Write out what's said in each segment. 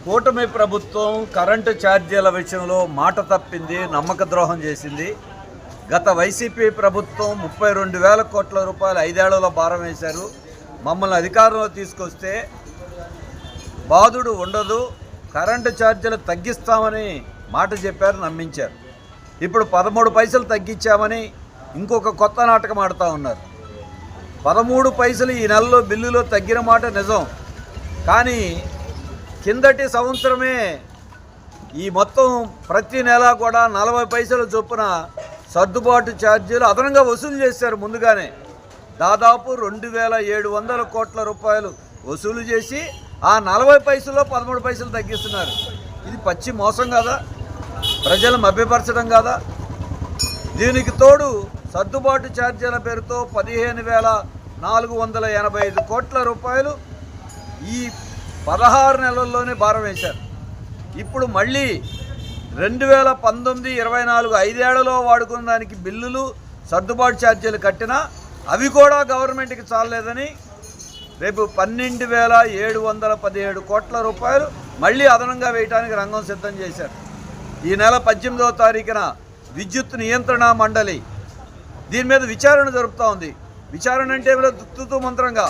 కూటమి ప్రభుత్వం కరెంటు ఛార్జీల విషయంలో మాట తప్పింది, నమ్మక ద్రోహం చేసింది. గత వైసీపీ ప్రభుత్వం 32,000 కోట్ల రూపాయలు 5 ఏళ్లలో భారం వేశారు. మమ్మల్ని అధికారంలో తీసుకొస్తే బాధుడు ఉండదు, కరెంటు ఛార్జీలు తగ్గిస్తామని మాట చెప్పారు, నమ్మించారు. ఇప్పుడు 13 పైసలు తగ్గించామని ఇంకొక కొత్త నాటకం ఆడుతూ ఉన్నారు. 13 పైసలు ఈ నెలలో బిల్లులో తగ్గిన మాట నిజం, కానీ కిందటి సంవత్సరమే ఈ మొత్తం ప్రతి నెల కూడా 40 పైసల చొప్పున సర్దుబాటు ఛార్జీలు అదనంగా వసూలు చేశారు. ముందుగానే దాదాపు 2,700 కోట్ల రూపాయలు వసూలు చేసి ఆ 40 పైసల్లో 13 పైసలు తగ్గిస్తున్నారు. ఇది పచ్చి మోసం కాదా? ప్రజలు మభ్యపరచడం కాదా? దీనికి తోడు సర్దుబాటు ఛార్జీల పేరుతో 15,485 కోట్ల రూపాయలు ఈ 16 నెలల్లోనే భారం వేశారు. ఇప్పుడు మళ్ళీ 2019, 24 5 ఏళ్లలో వాడుకున్న దానికి బిల్లులు సర్దుబాటు ఛార్జీలు కట్టినా అవి కూడా గవర్నమెంట్కి చాలలేదని రేపు 12,717 కోట్ల రూపాయలు మళ్ళీ అదనంగా వేయడానికి రంగం సిద్ధం చేశారు. ఈ నెల 18వ తారీఖున విద్యుత్ నియంత్రణ మండలి దీని మీద విచారణ జరుపుతూ ఉంది. విచారణ అంటే తుత్తు మంత్రంగా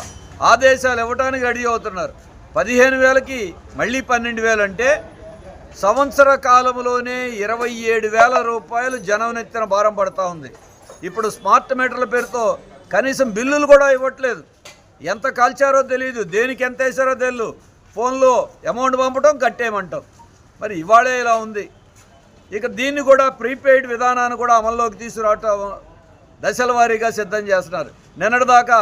ఆదేశాలు ఇవ్వడానికి రెడీ అవుతున్నారు. 15,000కి మళ్ళీ 12,000 అంటే సంవత్సర కాలంలోనే 27,000 రూపాయలు జనం నెత్తిన భారం పడుతూ ఉంది. ఇప్పుడు స్మార్ట్ మీటర్ల పేరుతో కనీసం బిల్లులు కూడా ఇవ్వట్లేదు. ఎంత కాల్చారో తెలియదు, దేనికి ఎంత వేసారో తెలియదు. ఫోన్లో అమౌంట్ పంపటం, కట్టేయమంటాం. మరి ఇవాళే ఇలా ఉంది. ఇక దీన్ని కూడా ప్రీపెయిడ్ విధానాన్ని కూడా అమల్లోకి తీసుకురావటం దశల వారీగా సిద్ధం చేస్తున్నారు. నిన్నటిదాకా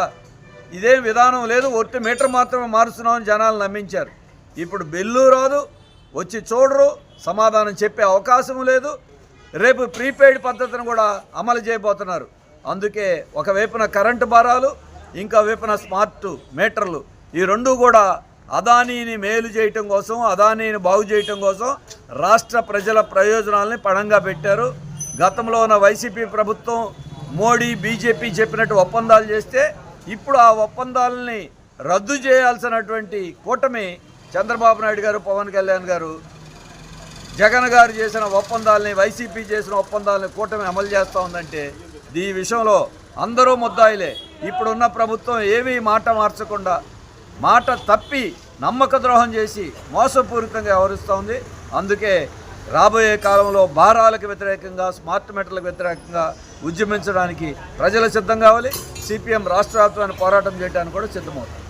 ఇదేం విధానం లేదు, ఒట్టి మీటర్ మాత్రమే మారుస్తున్నామని జనాలు నమ్మించారు. ఇప్పుడు బిల్లు రాదు, వచ్చి చూడరు, సమాధానం చెప్పే అవకాశం లేదు. రేపు ప్రీపెయిడ్ పద్ధతిని కూడా అమలు చేయబోతున్నారు. అందుకే ఒకవైపున కరెంటు భారాలు, ఇంకా వైపున స్మార్ట్ మీటర్లు, ఈ రెండు కూడా అదానీని మేలు చేయటం కోసం, అదానీని బాగు చేయటం కోసం రాష్ట్ర ప్రజల ప్రయోజనాలని పణంగా పెట్టారు. గతంలో ఉన్న వైసీపీ ప్రభుత్వం, మోడీ, బీజేపీ చెప్పినట్టు ఒప్పందాలు చేస్తే ఇప్పుడు ఆ ఒప్పందాలని రద్దు చేయాల్సినటువంటి కూటమి చంద్రబాబు నాయుడు గారు, పవన్ కళ్యాణ్ గారు, జగన్ గారు చేసిన ఒప్పందాలని, వైసీపీ చేసిన ఒప్పందాలని కూటమి అమలు చేస్తూ ఉందంటే ఈ విషయంలో అందరూ ముద్దాయిలే. ఇప్పుడున్న ప్రభుత్వం ఏమీ మాట మార్చకుండా, మాట తప్పి నమ్మక ద్రోహం చేసి మోసపూరితంగా వ్యవహరిస్తోంది. అందుకే రాబోయే కాలంలో భారాలకు వ్యతిరేకంగా, స్మార్ట్ మీటర్లకు వ్యతిరేకంగా ఉద్యమించడానికి ప్రజలు సిద్ధం కావాలి. సిపిఎం రాష్ట్ర వ్యాప్తంగా పోరాటం చేయడానికి కూడా సిద్ధమవుతుంది.